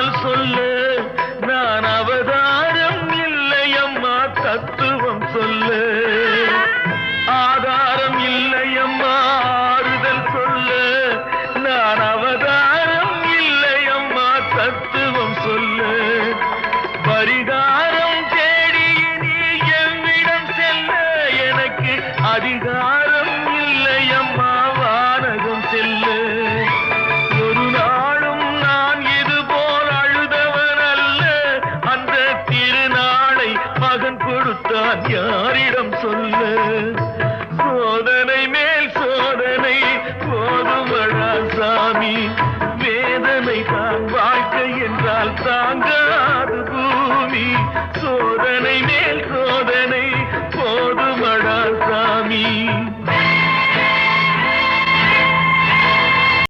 ஆறுதல் சொல்லு நான் அவதாரம் இல்லையம்மா தத்துவம் சொல்லு ஆதாரம் இல்லையம்மா ஆறுதல் சொல்லு நான் அவதாரம் இல்லையம்மா தத்துவம் சொல்லு பரிகாரம் தேடி நீ எவ்விடம் செல்ல எனக்கு அதிகாரம் இல்லையம்மா வானகம் செல்லு ஒரு நாளும் நான் இது போல் அழுதவன் அல்ல அந்த திருநாளை மகன் கொடுத்தான் யாரிடம் சொல்லு சோதனை மேல் சோதனை போதுமடா சாமி